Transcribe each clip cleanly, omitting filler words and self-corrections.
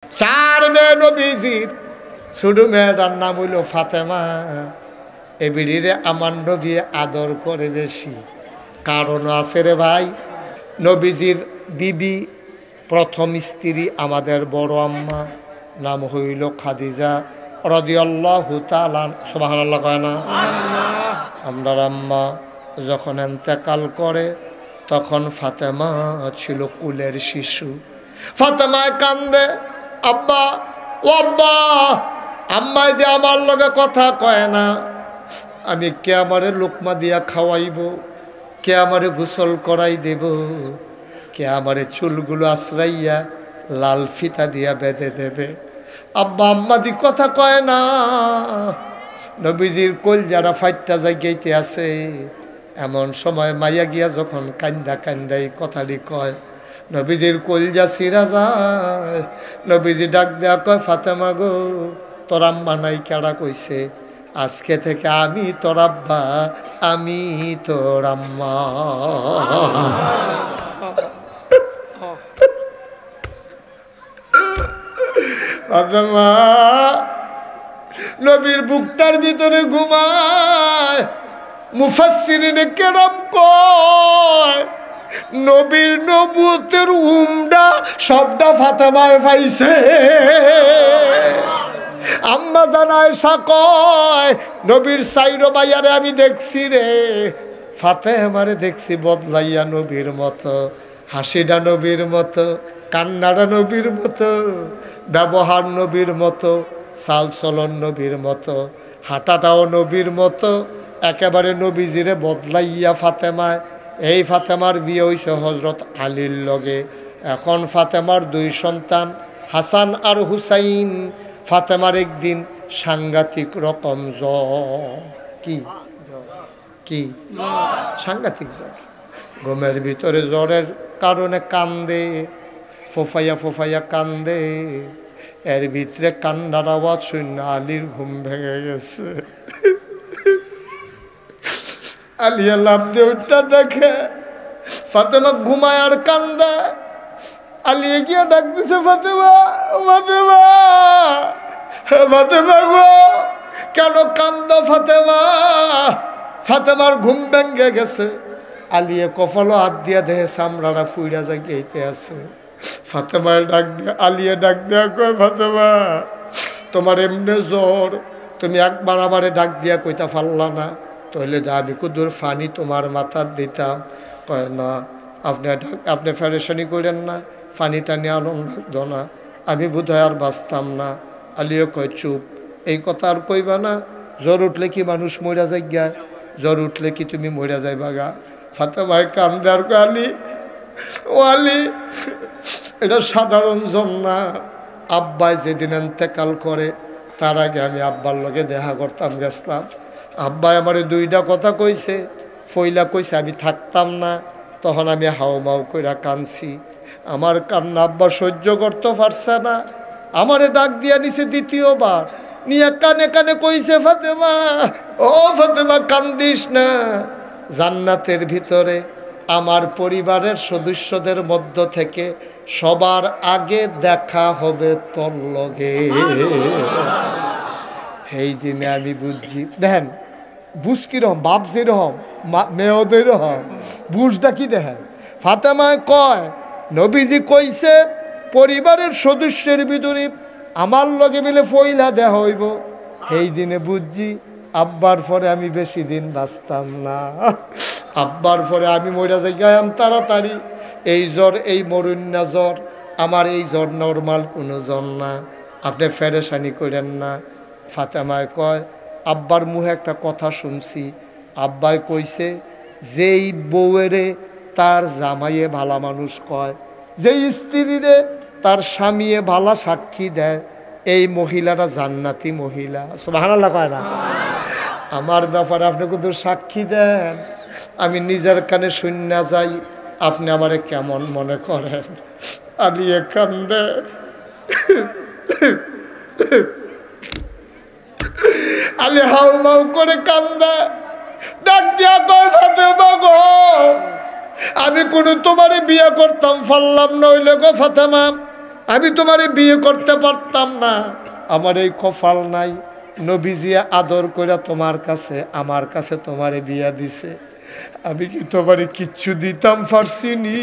চার মেয়ে নবীজির, ছোট মেয়েটার নাম হইল ফাতেমা। এ বিড়িরে আমার নবী আদর করে বেশি, কারণ আছে রে ভাই। নবীজির বিবি প্রথম স্ত্রী আমাদের বড় আম্মা, নাম হইল খাদিজা রাদিয়াল্লাহু তাআলা। সুবহানাল্লাহ কয় না? আমরার আম্মা যখন ইন্তেকাল করে তখন ফাতেমা ছিল কুলের শিশু। ফাতেমায় কান্দে, আব্বা ও আব্বা, আম্মাই দিয়ে আমার লগে কথা কয় না। আমি কে আমারে লোকমা দিয়া খাওয়াইব, কে আমারে গোসল করাই দেব, কে আমারে চুলগুলো আশ্রাইয়া লাল ফিতা দিয়া বেঁধে দেবে। আব্বা আম্মা দি কথা কয় না। নবীজির কোল যারা ফাইটটা জায়গাইতে আছে, এমন সময় মাইয়া গিয়া যখন কান্দা কান্দাই কথাটি কয়, নবীজির কলজা সিরা যায়। নবীজি ডাক দেয়া কয়, ফাতেমা গো, তোর আম্মা নাই কেডা কইছে? আজকে থেকে আমি তোর আব্বা, আমি তোর আম্মা। ফাতেমা নবীর বুকটার ভিতরে ঘুমায়। মুফাসসিরিনে কেরাম কয়, নবীর নবুয়তের উমডা সবটা ফাতেমায় পাইছে। আম্মা জানায় কয়, নবীর সাইরো বাইয়ারে আমি দেখছি রে, ফাতেমারে দেখছি বদলাইয়া নবীর মতো, হাসিটা নবীর মতো, কান্নাটা নবীর মতো, ব্যবহার নবীর মতো, চাল চলন নবীর মতো, হাঁটাটাও নবীর মতো, একেবারে নবীজিরে বদলাইয়া ফাতেমায়। এই ফাতেমার বিয়ে হইছে হজরত আলীর লগে। এখন ফাতেমার দুই সন্তান হাসান আর হুসাইন। ফাতেমার একদিন সাংঘাতিক রকম জ্বর। কি কি সাংঘাতিক জ্বর। ঘুমের ভিতরে জ্বরের কারণে কান্দে, ফোফাইয়া ফোফাইয়া কান্দে। এর ভিতরে কান্নার আওয়াজ শুনে আলীর ঘুম ভেঙে গেছে। আলিয়া লাভ দিয়ে উঠটা দেখে ফাতেমা ঘুমায় আর কান্দে। আলিয়া গিয়া ডাক দিছে, ফাতেমা, ফাতেমা, ফাতেমা গো, কেন কান্দ ফাতেমা? ফাতেমার ঘুম ভেঙে গেছে। আলিয়া কপালও হাত দিয়া দেহে চামড়ারা ফুইরা জাগিয়েতে আছে। ফাতেমায় ডাক দিয়া, আলিয়া ডাক দিয়া কয়, ফাতেমা, তোমার এমনি জ্বর, তুমি একবার আমারে ডাক দিয়া কইতা পারলা না? তাহলে আমি কুদুর ফানি তোমার মাথার দিতাম। কয় না, আপনি ফেরেশানি করেন না, ফানি টানি আনন্দ লাগতো না, আমি বোধহয় আর বাঁচতাম না। আলিও কয়, চুপ, এই কথা আর কইবা না। জ্বর উঠলে কি মানুষ মরা যায় গা? জ্বর উঠলে কি তুমি মরা যাইবা গা? ফাতেমায় কান্দে আর কয়, আলী, ও আলী, এটা সাধারণ জ্বর না। আব্বাই যেদিন ইন্তেকাল করে তার আগে আমি আব্বার লগে দেখা করতাম গেছিলাম। আব্বাই আমারে দুইটা কথা কইছে। ফইলা কইছে আমি থাকতাম না, তখন আমি হাওমাও কইরা কানছি। আমার কান্না আব্বা সহ্য করতে পারছে না, আমারে ডাক দিয়া নিছে দ্বিতীয়বার, নিয়ে কানে কানে কইছে, ফাতেমা, ও ফাতেমা, কান্দিস না। জান্নাতের ভিতরে আমার পরিবারের সদস্যদের মধ্য থেকে সবার আগে দেখা হবে তোর লগে। এই দিনে আমি বুঝছি, দেখেন বুঝ কিরকম, বাপ যেরকম মেয়েদের রকম বুঝটা কি দেখেন। ফাতেমায় কয়, নবীজি কইছে পরিবারের সদস্যের ভিতরে আমার লগে মিলে ফইলা দেয়া হইব। এই দিনে বুঝছি আব্বার পরে আমি বেশি দিন বাঁচতাম না। আব্বার পরে আমি মরা যাইগাম তাড়াতাড়ি। এই জ্বর, এই মরুন্না জ্বর, আমার এই জ্বর নর্মাল কোনো জ্বর না, আপনি ফেরেশানি করেন না। ফাতেমায় কয়, আব্বার মুখে একটা কথা শুনছি। আব্বাই কইছে, যেই বউয়েরে তার জামাইয়ে ভালা মানুষ কয়, যেই স্ত্রীরে তার স্বামীয়ে ভালা সাক্ষী দেয়, এই মহিলারা জান্নাতি মহিলা। সুবহানাল্লাহ কয় না? আমার ব্যাপারে আপনি কিন্তু সাক্ষী দেন, আমি নিজের কানে শুননা যাই, আপনি আমারে কেমন মনে করেন? আমি কান্দে। আলী হাউমাউ করে কান্দে, ডাক দিয়া কয়, ফাতেমা গো, আমি কোনো তোমারে বিয়ে করতাম পারলাম নইলে গো ফাতেমা, আমি তোমারে বিয়ে করতে পারতাম না, আমার এই কপাল নাই। নবীজি আদর করে তোমার কাছে আমার কাছে তোমারে বিয়া দিছে, আমি কি তোমারে কিচ্ছু দিতাম পারছিনি?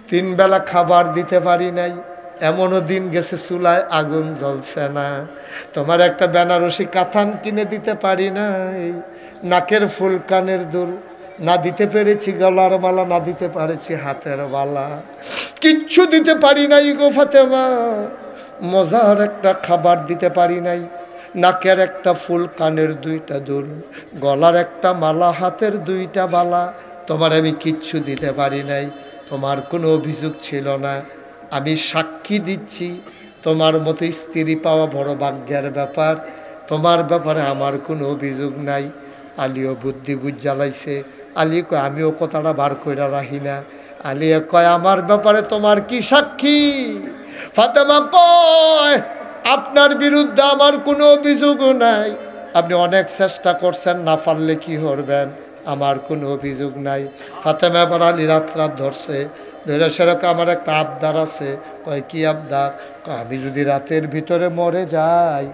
3 বেলা খাবার দিতে পারি নাই, এমনও দিন গেছে চুলায় আগুন জ্বলছে না। তোমার একটা বেনারসি কাতান কিনে দিতে পারি নাই, নাকের ফুল কানের দুল না দিতে পেরেছি, গলার মালা না দিতে পেরেছি হাতের বালা, কিচ্ছু দিতে পারি নাই গো ফাতেমা। মজার একটা খাবার দিতে পারি নাই, নাকের একটা ফুল কানের 2টা দুল, গলার একটা মালা হাতের 2টা বালা, তোমার আমি কিচ্ছু দিতে পারি নাই। তোমার কোনো অভিযোগ ছিল না, আমি সাক্ষী দিচ্ছি তোমার মতো স্ত্রী পাওয়া বড় ভাগ্যের ব্যাপার, তোমার ব্যাপারে আমার কোনো অভিযোগ নাই। আলীও বুদ্ধি বুঝ জ্বালাইছে। আলী কয় আমিও কথাটা বার কইরা রাখি না। আলী কয় আমার ব্যাপারে তোমার কি সাক্ষী? ফাতেমা কয় আপনার বিরুদ্ধে আমার কোনো অভিযোগও নাই, আপনি অনেক চেষ্টা করছেন, না পারলে কি করবেন, আমার কোনো অভিযোগ নাই। ফাতেমা এবার আলী রাত ধরছে, ধরে সেরকম আমার একটা আবদার আছে। কয় কি আবদার? আমি যদি রাতের ভিতরে মরে যাই,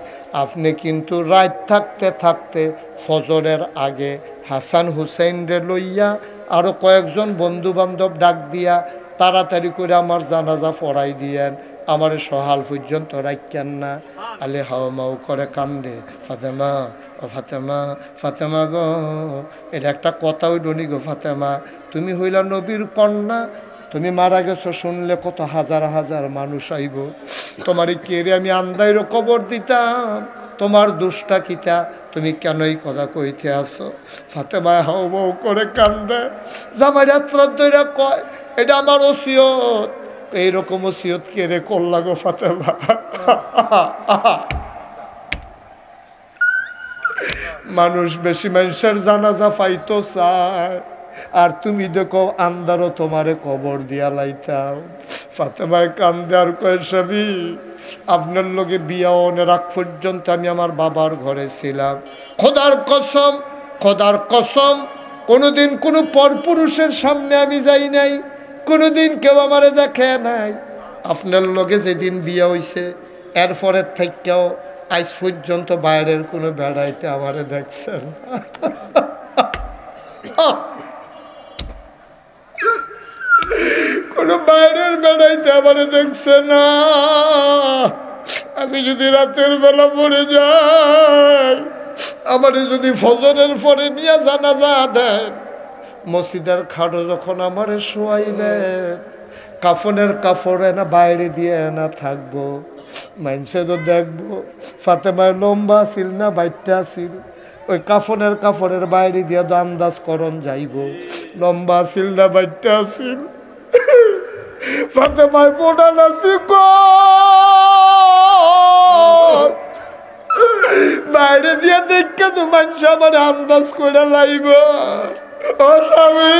আপনি কিন্তু রাত থাকতে থাকতে ফজরের আগে হাসান হুসেইনরে লইয়া আরও কয়েকজন বন্ধু বান্ধব ডাক দিয়া তাড়াতাড়ি করে আমার জানাজা পড়াই দিয়েন, আমার সহাল পর্যন্ত রাখেন না। আলে হাওমাও করে কান্দে। ফাতেমা ও ফাতেমা, ফাতেমা গো, এটা একটা কথা হইল গো ফাতেমা, তুমি হইলা নবীর কন্যা, তুমি মারা গেছো শুনলে কত হাজার হাজার মানুষ আইব, তোমার কেড়ে আমি আন্দাইরও কবর দিতাম, তোমার দোষটা কিতা, তুমি কেনই কথা কইতে আসো? ফাতেমা হাও বউ করে কান্দে। জামাই রাত্র ধরে কয় এটা আমার ওসিয়ত। এইরকম ওসিয়ত কেড়ে করলা গো ফাতেমা? মানুষ বেশি মানুষের জানাজা পাইতো চায়, আর তুমি দেখো আন্দারও তোমারে কবর দিয়া লাইতাও। ফাতেমায় কান্দে আর কয় স্বামী, আপনার লগে বিয়া অনের আগ পর্যন্ত আমি আমার বাবার ঘরে ছিলাম, খোদার কসম, খোদার কসম, কোনোদিন কোনো পরপুরুষের সামনে আমি যাই নাই, কোনোদিন কেউ আমারে দেখে নাই। আপনার লগে যেদিন বিয়া হইছে এরপরের থেকেও আজ পর্যন্ত বাইরের কোনো বেড়াইতে আমারে দেখছেন। কোনো বাইরের বেড়াইতে আমারে দেখছে না। আমি যদি রাতের বেলা পড়ে যাই, আমারে যদি ফজরের পরে নিয়ে জানাজা দেন, মসজিদের খাটে যখন আমারে শোয়াইবেন, কাফনের কাপড়ে না বাইরে দিয়ে না থাকবো, মানুষে তো দেখবো ফাতেমার লম্বা আছিল না বাইটটা আছিল, ওই কাফনের কাপড়ের বাইরে দিয়ে তো আন্দাজ করন যাইব লম্বা আছিল না বাইটটা আছিল। ফাতেমায় মোটা নাছি বাইরে দিয়ে দেখে তো মানুষ আমার আন্দাজ করে লাইব। ও স্বামী,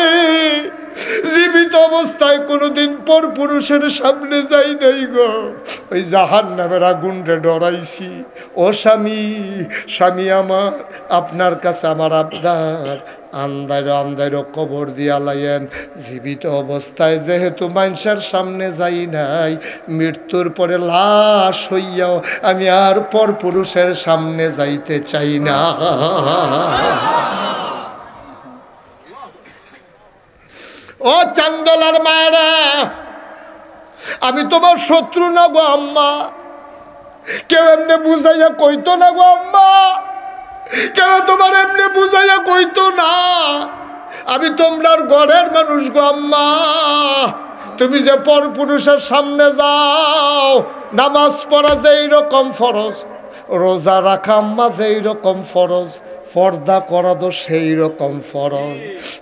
জীবিত অবস্থায় কোনোদিন পর পুরুষের সামনে যাই নাই গো, ওই জাহান্নামের আগুনরে ডরাইছি। ও স্বামী, স্বামী আমার, আপনার কাছে আমার আবদার, আন্দাইর আন্দাইর কবর দিয়া লাইয়েন। জীবিত অবস্থায় যেহেতু মানুষের সামনে যাই নাই, মৃত্যুর পরে লাশ হইয়াও আমি আর পর পুরুষের সামনে যাইতে চাই না। ও চান্দলার মায়েরা, আমি তোমার শত্রু না গো আম্মা, কেউ এমনি বুঝাইয়া কইতো না গো আম্মা, কেউ তোমার এমনি বুঝাইয়া কইতো না, আমি তোমরার ঘরের মানুষ গো আম্মা। তুমি যে পর পুরুষের সামনে যাও, নামাজ পড়া যেই রকম ফরজ, রোজা রাখা আম্মা যেই রকম ফরজ, পর্দা করা তো সেই রকম ফরজ।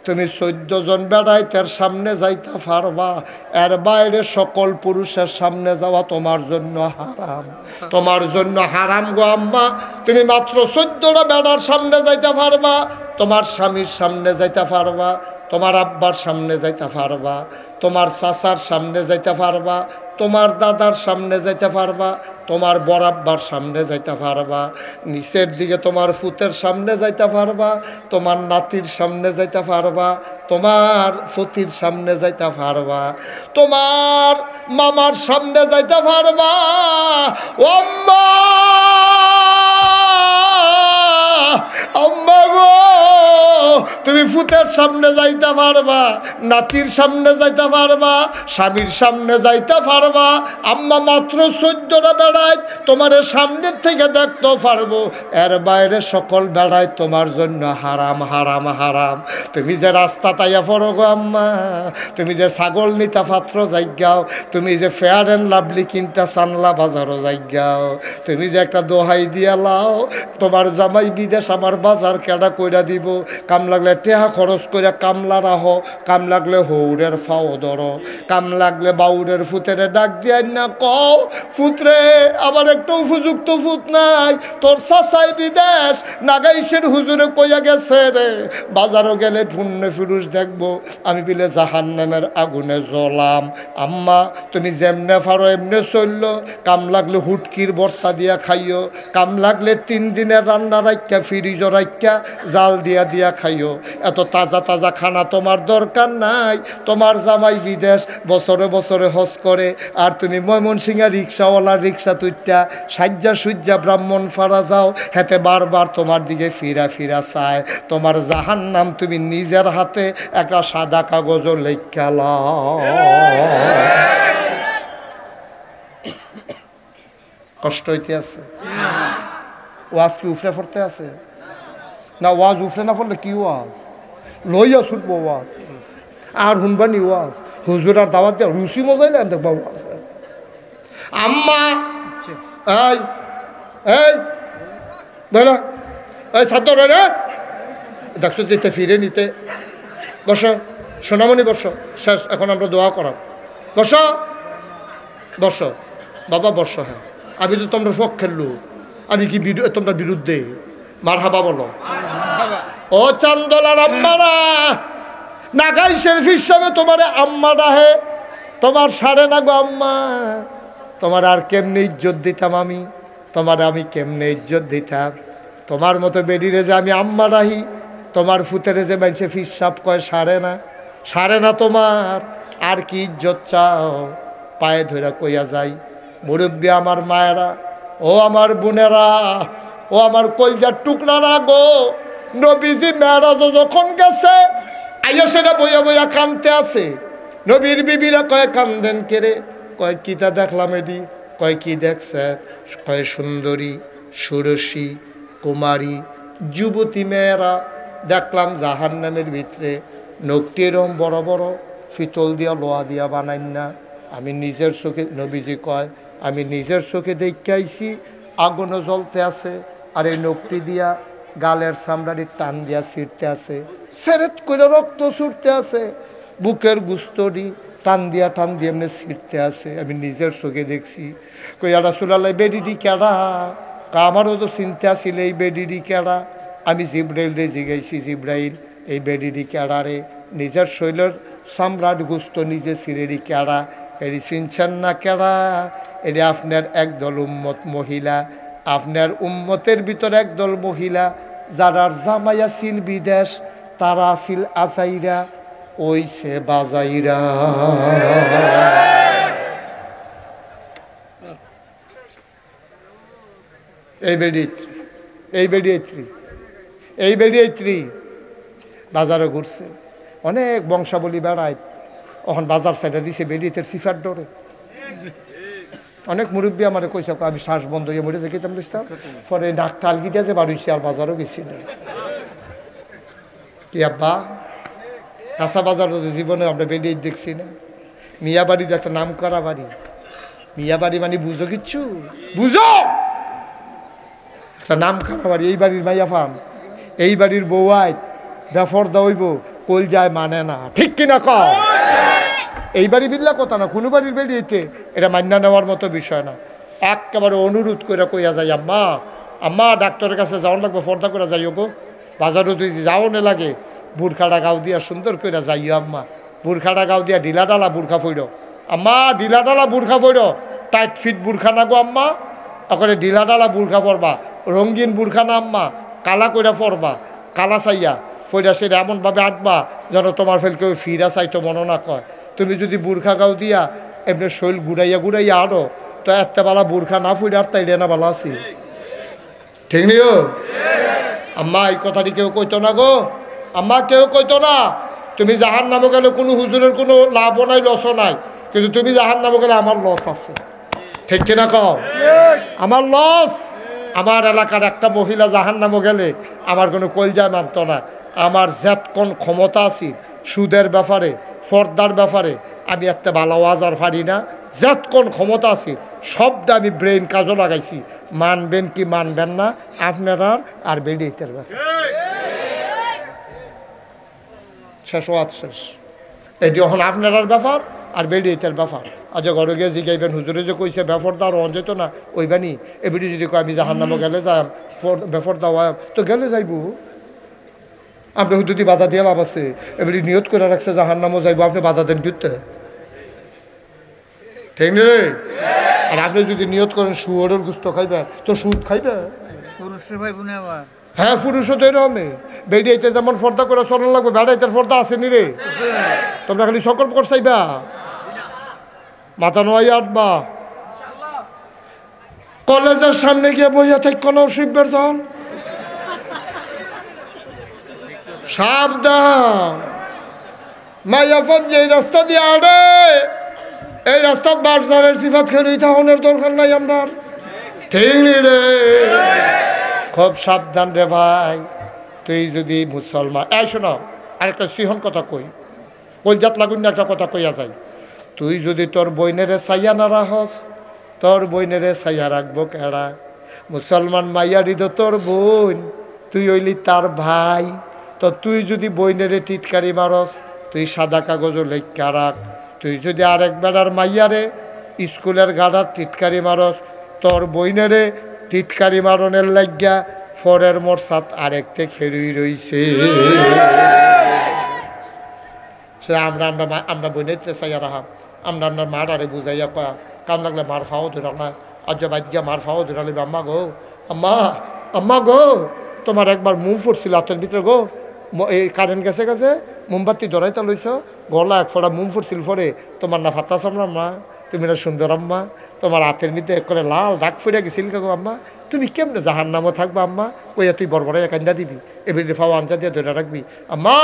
তুমি 14 জন বেড়াইতের সামনে যাইতে পারবা, এর বাইরে সকল পুরুষের সামনে যাওয়া তোমার জন্য হারাম, তোমার জন্য হারাম গো আম্মা। তুমি মাত্র 14টা বেড়ার সামনে যাইতে পারবা, তোমার স্বামীর সামনে যাইতে পারবা, তোমার আব্বার সামনে যাইতে পারবা, তোমার চাচার সামনে যাইতে পারবা, তোমার দাদার সামনে যাইতে পারবা, তোমার বরাব্বার সামনে যাইতে পারবা, নিচের দিকে তোমার ফুতের সামনে যাইতে পারবা, তোমার নাতির সামনে যাইতে পারবা, তোমার ফতির সামনে যাইতে পারবা, তোমার মামার সামনে যাইতে পারবা। ও আম্মা, আম্মা গো, তুমি ফুতের সামনে যাইতে পারবা, নাতির সামনে যাইতে পারবা, স্বামীর সামনে যাইতে পারবা। আম্মা মাত্র 14টা বেড়ায় তোমার সামনের থেকে দেখতে পারবো, এর বাইরে সকল বেড়ায় তোমার জন্য হারাম হারাম হারাম। তুমি যে রাস্তা তাইয়া পড়ো গো আম্মা, তুমি যে ছাগল নিতা পাত্র যাইগাও, তুমি যে ফেয়ার অ্যান্ড লাভলি কিনতে চানলা বাজারও যাইগাও, তুমি যে একটা দোহাই দিয়া লাও তোমার জামাই বিদেশ আমার বাজার কেডা কইরা দিব, কাম লাগলে টেহা খরচ করে কামলা রাহো, কাম লাগলে হৌরের ফাও ধরো, কাম লাগলে বাউরের ফুতেরে ডাক দিয়ে না কও, ফুতরে আবার একটা উপযুক্ত ফুত নাই, তোর চাচাই বিদেশ নাগাইশের হুজুরে কইয়া গেছে রে, বাজারও গেলে পুণ্যে ফিরুষ দেখবো আমি বিলে জাহান্নামের আগুনে জ্বলাম। আম্মা তুমি যেমনে পারো এমনে চলল, কাম লাগলে হুটকির ভর্তা দিয়া খাইও, কাম লাগলে 3 দিনের রান্না রাখা ফ্রিজ রাখা জাল দিয়া দিয়া খাইও। এত তাজা তাজা খানা তোমার দরকার নাই, তোমার জামাই বিদেশ বছরে বছরে হজ করে, আর তুমি ময়মনসিংহা রিক্সাওয়ালার রিক্সা তুইটা সাজ্জা সুজ্জা ব্রাহ্মণ ফাড়া যাও, হেতে বারবার তোমার দিকে ফিরা ফিরা চায়। তোমার জাহান্নাম তুমি নিজের হাতে একটা সাদা কাগজও লেখা লাও। কষ্ট হইতে আছে? ওয়াজ কি উফরে পড়তে আছে না? ওয়াজ উফরে না পড়লে কি ওয়াজ লইয়া শুনবো ওয়াজ আর হুনবানি ওয়াজ, হুজুর আর দাওয়াত দিয়া রুচি মজাইলে আমি দেখবো ওয়াজ। আম্মা এই এই বলো এই সাদ্দ রে দেখছো যেতে ফিরে নিতে, বসো সোনামণি বসো, শেষ এখন আমরা দোয়া করাম, বসো বসো বাবা বসো। হ্যাঁ আমি তো তোমরা পক্ষের লোক, আমি কি তোমরা বিরুদ্ধে? মারহাবা বলো। ও চান্দলার আম্মারা, নাগাইশের হিসাবে তোমার আম্মা ডাহে, তোমার সাড়ে না গো আম্মা, তোমার আর কেমনে ইজ্জত দিতাম আমি, তোমার আমি কেমনে ইজ্জত দিতাম? তোমার মতো বেডিরে যে আমি আম্মা ডাহি, তোমার ফুতেরে যে মানুষে ফিসাব কয় সাড়ে না, সাড়ে না তোমার আর কি ইজ্জত চাও? পায়ে ধরে কইয়া যাই, মুরব্বী আমার মায়েরা, ও আমার বোনেরা, ও আমার কলজার টুকরারা গো, নবীজি মেরাজ যখন গেছে আইয়া সেটা বইয়া বইয়া কানতে আছে। নবীর বিবিরা কয় কান্দেন কেরে? কয় কিতা দেখলাম এডি? কয় কি দেখছে? কয় সুন্দরী ষোড়শী কুমারী যুবতী মেয়েরা দেখলাম জাহান্নামের ভিতরে, নখটি এরম বড় বড়, ফিতল দিয়া লোহা দিয়া বানাই না। আমি নিজের চোখে, নবীজি কয় আমি নিজের চোখে দেখতে আইছি আগুনও জ্বলতে আছে, আর এই নখটি দিয়া গালের চামড়াটি টান দিয়া ছিঁড়তে আছে, সেরেত করে রক্ত ছুটতে আছে, বুকের গুস্তটি টান দিয়া এমনি ছিঁড়তে আছে, আমি নিজের চোখে দেখছি। কইয়া রাসূলুল্লাহ বেডিডি কেডা? আমারও তো চিন্তা ছিল এই বেডিডি কেডা? আমি জিব্রাইল রে জিগাইছি, জিব্রাইল এই বেডিডি কেডা রে? নিজের শৈলের সম্রাট গুস্ত নিজে ছিঁড়েরি কেডা? এটি চিনছেন না কেডা? এটি আপনার একদল উম্মত মহিলা, আপনার উম্মতের ভিতর একদল মহিলা যারার জামাই আছিল বিদেশ, তারা আছিল আজাইরা, ওইছে বাজাইরা। এই বেড়ি বাজারে ঘুরছে, অনেক বংশাবলী বেড়ায়, এখন বাজার সাইডে দিছে বেড়িতের সিফার ডরে। অনেক মুরব্বী আমার কইসা আমি শ্বাস বন্ধ হয়ে মরে যেতাম বুঝতাম, পরে ডাক্তার আলগিটা যে বাড়িছে আর বাজারও গেছি না। কি আব্বা কাঁচা বাজার জীবনে আমরা বেরিয়ে দেখছি না? মিয়া বাড়ি তো একটা নাম করা বাড়ি, মিয়া বাড়ি মানে বুঝো কিচ্ছু? বুঝো একটা নাম করা বাড়ি। এই বাড়ির মাইয়া ফাম, এই বাড়ির বউয়াই বেফরদা হইব, কল যায় মানে না, ঠিক কিনা কও? এই বাড়ি বিল্লা কথা না, কোনো বাড়ির বেরিয়েছে এটা মান্যা নেওয়ার মতো বিষয় না। একেবারে অনুরোধ করে কইয়া যাই, আম্মা আম্মা ডাক্তারের কাছে যাওয়ান লাগবে, ফর্দা করে যাইও গো, বাজারও যদি যাওয়ানে লাগে বুরখাটা গাও দিয়া সুন্দর করে যাইও আম্মা, বুরখাটা গাও দিয়া ঢিলা ডালা বুরখা ফইর, আম্মা ঢিলা ডালা বুরখা পড়, টাইট ফিট বুরখা না গো আম্মা, ওখানে ঢিলা ডালা বুরখা পরবা, রঙিন বুরখা না আম্মা, কালা কইরা পরবা, কালা চাইয়া ফইরা সেটা এমনভাবে আঁটবা যেন তোমার ফেল কেউ ফিরা চাইতো মনে না কয়। তুমি যদি বুরখা গাও দিয়া এমনি শৈল ঘুরাইয়া ঘুরাইয়া আরো, তো এত বেলা বুরখা না ফুইরা আর তাইলে না ভালো আছি, ঠিক নিও আম্মা। এই কথাটি কেউ কইতো না গো আম্মা, কেউ কইতো না। তুমি জাহান নামে গেলে কোনো হুজুরের কোনো লাভও নাই, লসও নাই, কিন্তু তুমি জাহান নামে গেলে আমার লস আছে, ঠিক কিনা কও? আমার লস। আমার এলাকার একটা মহিলা জাহান নামে গেলে আমার কোনো কলজা মানত না। আমার কোন ক্ষমতা আছে সুদের ব্যাপারে, ফর্দার ব্যাপারে, আমি এত ভালো আওয়াজ পারি না। কোন ক্ষমতা আছে সবটা আমি ব্রেন কাজও লাগাইছি। মানবেন কি মানবেন না আপনারা আর বেরিয়েতের ব্যাপার, শেষ ওয়াজ শেষ। এটি এখন আপনার ব্যাপার আর বেরিয়েতের ব্যাপার। আজ ঘরে গিয়ে জিগাইবেন হুজুরে যে কইছে ব্যাপারটা আর অন যেত না ওইবানি এবিটি যদি কয় আমি জাহান নামে গেলে যাই ব্যাপারটা তো গেলে যাইব। আপনি হুজুরি বাধা দিয়ে লাভ আছে, এবারে নিয়ত করে রাখছে জাহান নামও যাইব, আপনি বাধা দেন কিনতে, ঠিক নেই? আর আপনি যদি নিয়ত করেন শুয়োরের গুস্ত খাইবেন তো সুদ খাইবে, হ্যাঁ পুরুষও তো এরকমই। বেড়িয়াইতে যেমন ফর্দা করে চলন লাগবে, বেড়াইতে ফর্দা আসেনি রে, তোমরা খালি সকল্প করছাইবা, মাথা নোয়াই আটবা। কলেজের সামনে গিয়ে বইয়া থাক কোনো শিবের দল, সাবধান। মাইয়াফন যে রাস্তা দিয়ে আড়ে এই রাস্তার বারজারের সিফাত খেয়ে থাহনের দরকার নাই আমরা, ঠিক নি রে? খুব সাবধান রে ভাই। তুই যদি মুসলমান, এই শোনো আরেকটা সিহন কথা কই, কলজাত লাগুন না একটা কথা কইয়া যাই। তুই যদি তোর বইনেরে চাইয়া না রাখস, তোর বইনেরে চাইয়া রাখবো কেডা? মুসলমান মাইয়া হৃদ তোর বোন, তুই হইলি তার ভাই। তো তুই যদি বইনেরে টিটকারি মারস, তুই সাদা কাগজও লেখা রাখ। তুই যদি আরেক বেড়ার মাইয়ারে স্কুলের গাড়ার টিটকারি মারস, তোর বইনেরে টিটকারি মারনের লাগিয়া ফরের মোরসাত আরেকতে খেরুই রইছে। সে আমরা বইনের চাইয়া রাখাম, আমরা মার আরে বুঝাইয়া কয়া কাম লাগলে মার ফাও ধরা না, আজ বাইদ গিয়া মার ফাও ধরা লিবে। আম্মা গো, আম্মা গো, তোমার একবার মুখ ফুটছিল হাতের ভিতরে গো, এই কারেন্ট গেছে গেছে মোমবাতি ধরাইতে লইছ, গলা এক ফোড়া মুখ ফুটছিল পরে তোমার না ফাতা সামলাম মা, তুমি না সুন্দর আম্মা, তোমার হাতের মধ্যে এক করে লাল দাগ ফুড়ে গেছিল গো আম্মা, তুমি কেমনে জাহান নামও থাকবা আম্মা? কইয়া তুই বড় কান্দা দিবি, এবারে ফাও আঞ্জা দিয়ে ধরে রাখবি। আম্মা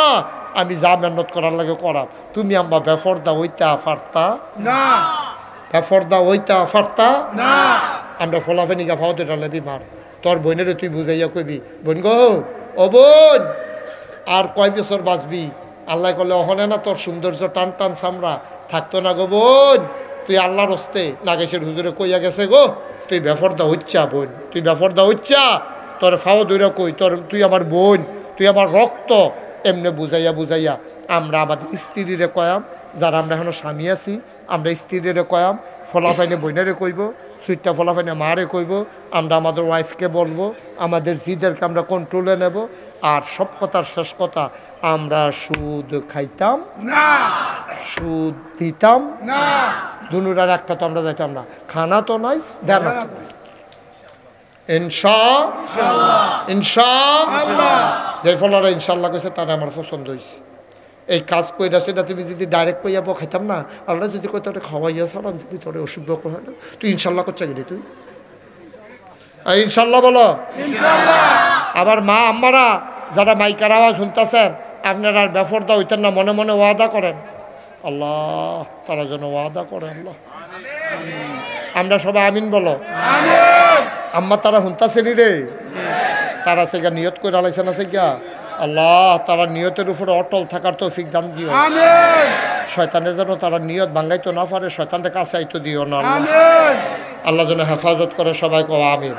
আমি যা মেহনত করার লাগে করাম, তুমি আম্মা বেফরদা ওইটা ফারতা না, বেফরদা ওইটা ফারতা না। আমরা ফলাফেনিকা ফাও ধরে লাগবি মার। তোর বোনেরে তুই বুঝাইয়া কইবি, বোন গো ও বোন, আর কয় বছর বাঁচবি? আল্লাহ করলে অহনে না তোর সৌন্দর্য টান টান চামড়া থাকতো না গো বোন, তুই আল্লাহর হস্তে নাগেশের হুজুরে কইয়া গেছে গো, তুই বেফরদা হচ্ছা বোন, তুই বেফরদা হচ্ছা, তোর ফাও দৈরা কই, তুই আমার বোন, তুই আমার রক্ত। এমনি বুঝাইয়া বুঝাইয়া আমরা আমাদের স্ত্রীরে কয়াম, যারা আমরা এখনো স্বামী আছি আমরা স্ত্রীরে কয়াম, ফলাফাইনে বইনারে কইব, সুইটটা ফলাফাইনে মারে কইব, আমরা আমাদের ওয়াইফকে বলবো, আমাদের জিদেরকে আমরা কন্ট্রোলে নেব। আর সব কথার শেষ কথা, আমরা সুদ খাইতাম না, সুদ দিতাম না, দুনুরার একটা তো আমরা যাইতাম না, খানা তো নাই দেন ইনশাআল্লাহ। যে ফলারা ইনশাল্লাহ কইছে তারা আমার পছন্দ হয়েছে। এই কাজ কইরা সেটা তুমি যদি ডাইরেক্ট কইয়া খাইতাম না, আল্লাহ যদি কই তোরে খাওয়াইয়া সালাম দিবি, তোরে অসুখ হয় না, তুই ইনশাল্লাহ করছে গেলি তুই ইনশাল্লাহ বলো ইনশাল্লাহ। আবার মা আম্মারা যারা মাইকার আওয়াজ শুনতেছেন, আপনারা আর বেফরদা হইতেন না, মনে মনে ওয়াদা করেন, আল্লাহ তারা যেন ওয়াদা করে আল্লাহ। আমরা সবাই আমিন বলো। আম্মা তারা শুনতাছেনি রে, তারা সেগা নিয়ত করে আলাইছে না সেগা, আল্লাহ তারা নিয়তের উপরে অটল থাকার তৌফিক দান দিও। শয়তানের যেন তারা নিয়ত ভাঙ্গাইতো না পারে, শয়তানটা কাছে আইতো দিও না। আল্লাহ যেন হেফাজত করে, সবাই কও আমিন।